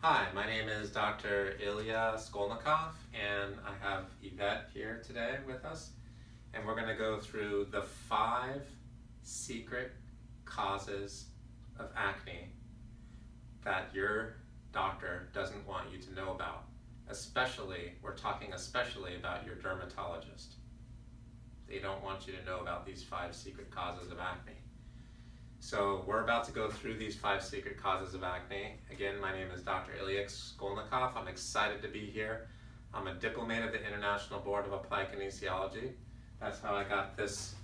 Hi, my name is Dr. Ilya Skolnikov, and I have Yvette here today with us. And we're going to go through the 5 secret causes of acne that your doctor doesn't want you to know about. We're talking especially about your dermatologist. They don't want you to know about these 5 secret causes of acne. So we're about to go through these 5 secret causes of acne. Again, my name is Dr. Ilya Skolnikov. I'm excited to be here. I'm a diplomate of the International Board of Applied Kinesiology. That's how I got this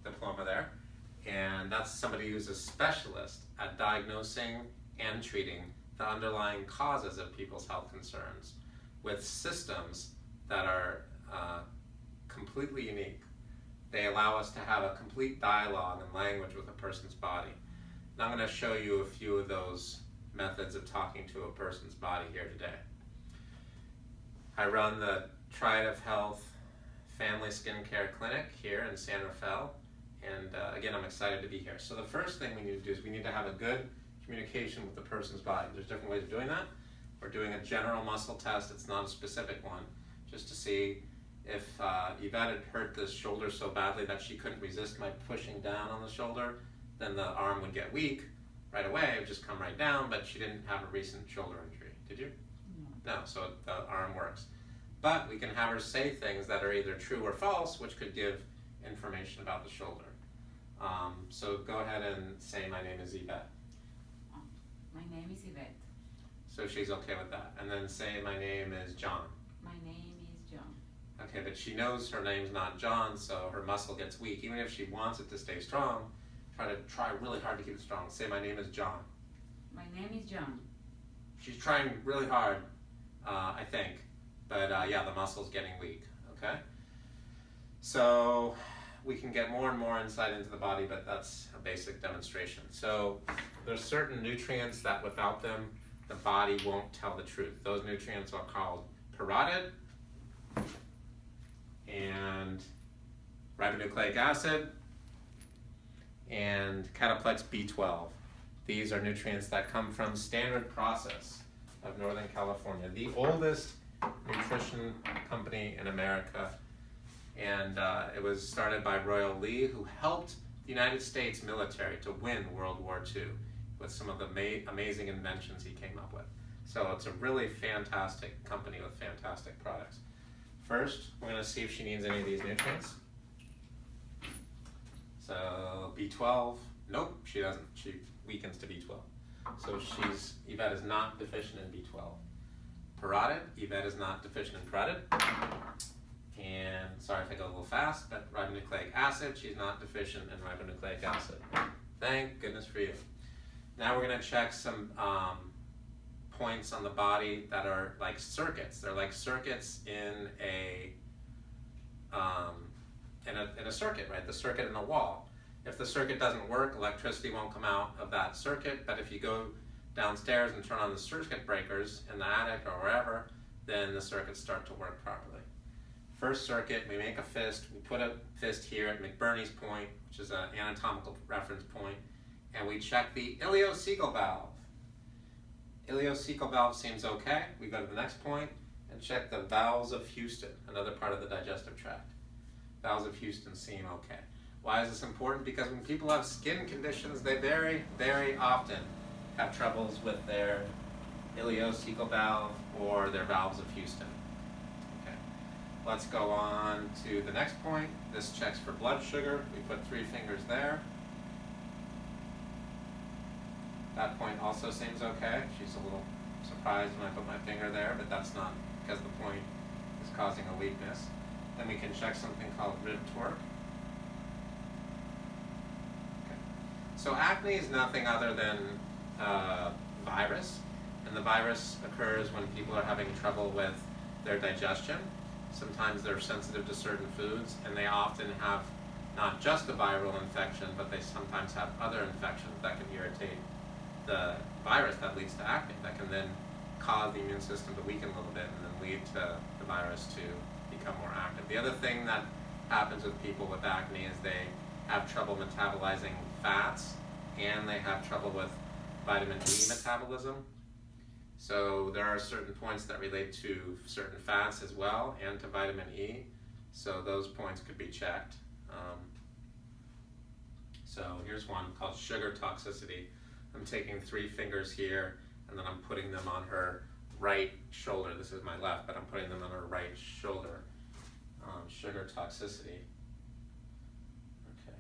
diploma there. And that's somebody who's a specialist at diagnosing and treating the underlying causes of people's health concerns with systems that are completely unique. They allow us to have a complete dialogue and language with a person's body. And I'm going to show you a few of those methods of talking to a person's body here today. I run the Triad of Health Family Skincare Clinic here in San Rafael, and again, I'm excited to be here. So the first thing we need to do is we need to have a good communication with the person's body. There's different ways of doing that. We're doing a general muscle test. It's not a specific one, just to see if Yvette had hurt the shoulder so badly that she couldn't resist my pushing down on the shoulder, then the arm would get weak right away. It would just come right down, but she didn't have a recent shoulder injury. Did you? No, so the arm works. But we can have her say things that are either true or false, which could give information about the shoulder. So go ahead and say, my name is Yvette. My name is Yvette. So she's okay with that. And then say, my name is John. My name is John. Okay, but she knows her name's not John, so her muscle gets weak. Even if she wants it to stay strong, try really hard to keep it strong. Say, my name is John. My name is John. She's trying really hard, I think. But yeah, the muscle's getting weak, okay? So we can get more and more insight into the body, but that's a basic demonstration. So there's certain nutrients that without them, the body won't tell the truth. Those nutrients are called parotid and ribonucleic acid and cataplex B12. These are nutrients that come from Standard Process of Northern California, the oldest nutrition company in America. And it was started by Royal Lee, who helped the United States military to win World War II with some of the amazing inventions he came up with. So it's a really fantastic company with fantastic products. First, we're going to see if she needs any of these nutrients. So B12, nope, she doesn't. She weakens to B12. So Yvette is not deficient in B12. Parotid, Yvette is not deficient in parotid. And sorry if I go a little fast, but ribonucleic acid, she's not deficient in ribonucleic acid. Thank goodness for you. Now we're going to check some points on the body that are like circuits. They're like circuits in a circuit, right? The circuit in a wall. If the circuit doesn't work, electricity won't come out of that circuit, but if you go downstairs and turn on the circuit breakers in the attic or wherever, then the circuits start to work properly. First circuit, we make a fist. We put a fist here at McBurney's point, which is an anatomical reference point, and we check the ileocecal valve. Ileocecal valve seems okay. We go to the next point and check the valves of Houston, another part of the digestive tract. Valves of Houston seem okay. Why is this important? Because when people have skin conditions, they very, very often have troubles with their ileocecal valve or their valves of Houston. Okay. Let's go on to the next point. This checks for blood sugar. We put 3 fingers there. That point also seems okay. She's a little surprised when I put my finger there, but that's not because the point is causing a weakness. Then we can check something called rib torque. Okay. So acne is nothing other than virus, and the virus occurs when people are having trouble with their digestion. Sometimes they're sensitive to certain foods, and they often have not just a viral infection, but they sometimes have other infections that can irritate the virus that leads to acne, that can then cause the immune system to weaken a little bit and then lead to the virus to become more active. The other thing that happens with people with acne is they have trouble metabolizing fats, and they have trouble with vitamin D metabolism. So there are certain points that relate to certain fats as well and to vitamin E. So those points could be checked. So here's one called sugar toxicity. I'm taking 3 fingers here and then I'm putting them on her right shoulder. This is my left, but I'm putting them on her right shoulder. Sugar toxicity. Okay.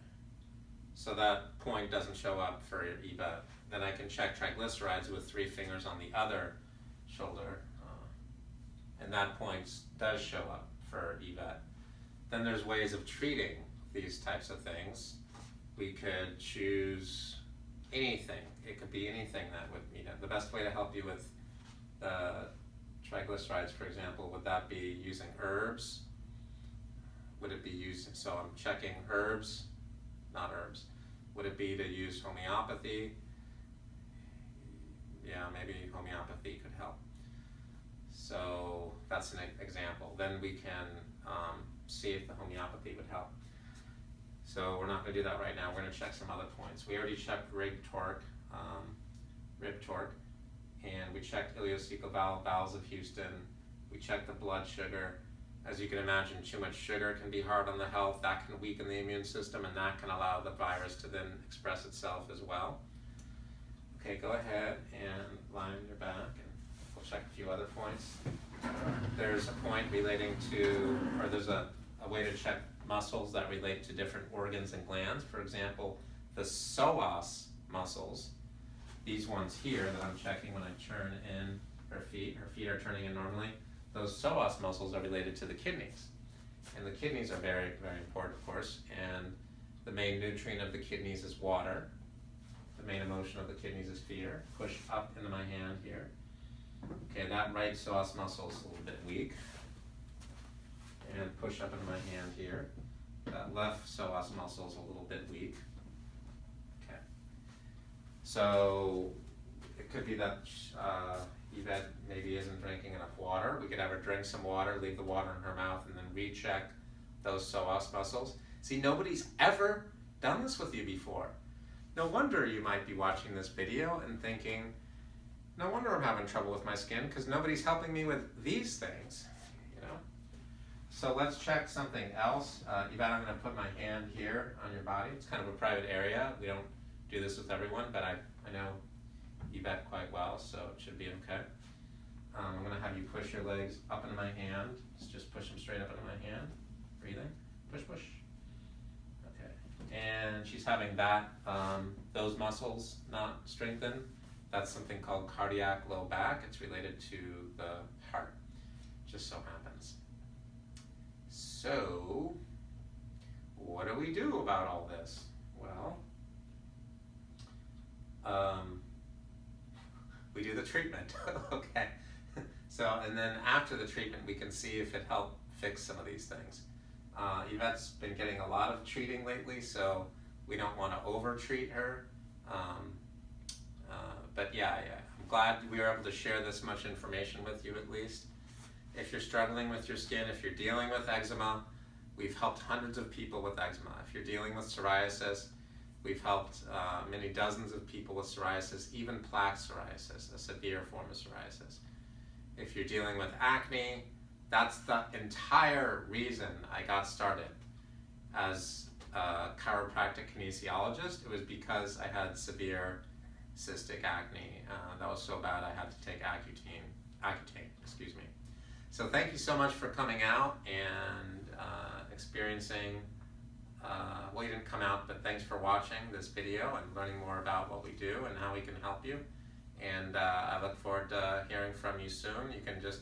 So that point doesn't show up for Yvette. Then I can check triglycerides with 3 fingers on the other shoulder. And that point does show up for Yvette. Then there's ways of treating these types of things. We could choose anything. It could be anything that would, the best way to help you with the triglycerides, for example, would that be using herbs? Would it be using, so I'm checking herbs, not herbs. Would it be to use homeopathy? Yeah, maybe homeopathy could help. So that's an example. Then we can see if the homeopathy would help. So we're not going to do that right now. We're going to check some other points. We already checked rib torque, and we checked ileocecal valve, bowels of Houston. We checked the blood sugar. As you can imagine, too much sugar can be hard on the health. That can weaken the immune system, and that can allow the virus to then express itself as well. Okay, go ahead and lie on your back, and we'll check a few other points. There's a point relating to, or there's a way to check muscles that relate to different organs and glands. For example, the psoas muscles, these ones here that I'm checking when I turn in her feet are turning in normally. Those psoas muscles are related to the kidneys. And the kidneys are very, very important, of course. And the main nutrient of the kidneys is water. The main emotion of the kidneys is fear. Push up into my hand here. Okay, that right psoas muscle is a little bit weak. And push up into my hand here. That left psoas muscle is a little bit weak. Okay. So it could be that Yvette maybe isn't drinking enough water. We could have her drink some water, leave the water in her mouth, and then recheck those psoas muscles. See, nobody's ever done this with you before. No wonder you might be watching this video and thinking, no wonder I'm having trouble with my skin, because nobody's helping me with these things. So let's check something else. Yvette, I'm going to put my hand here on your body. It's kind of a private area. We don't do this with everyone, but I know Yvette quite well, so it should be okay. I'm going to have you push your legs up into my hand. Just push them straight up into my hand. Breathing. Push, push. Okay. And she's having that, those muscles not strengthened. That's something called cardiac low back. It's related to the heart. Just so happens. So, what do we do about all this? Well, we do the treatment, okay. So, and then after the treatment, we can see if it helped fix some of these things. Yvette's been getting a lot of treating lately, so we don't want to over-treat her. But yeah, I'm glad we were able to share this much information with you at least. If you're struggling with your skin, if you're dealing with eczema, we've helped hundreds of people with eczema. If you're dealing with psoriasis, we've helped many dozens of people with psoriasis, even plaque psoriasis, a severe form of psoriasis. If you're dealing with acne, that's the entire reason I got started as a chiropractic kinesiologist. It was because I had severe cystic acne. That was so bad I had to take Accutane, excuse me. So thank you so much for coming out and experiencing, well, you didn't come out, but thanks for watching this video and learning more about what we do and how we can help you. And I look forward to hearing from you soon. You can just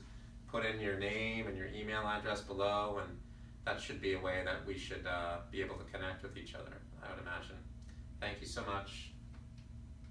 put in your name and your email address below, and that should be a way that we should be able to connect with each other, I would imagine. Thank you so much.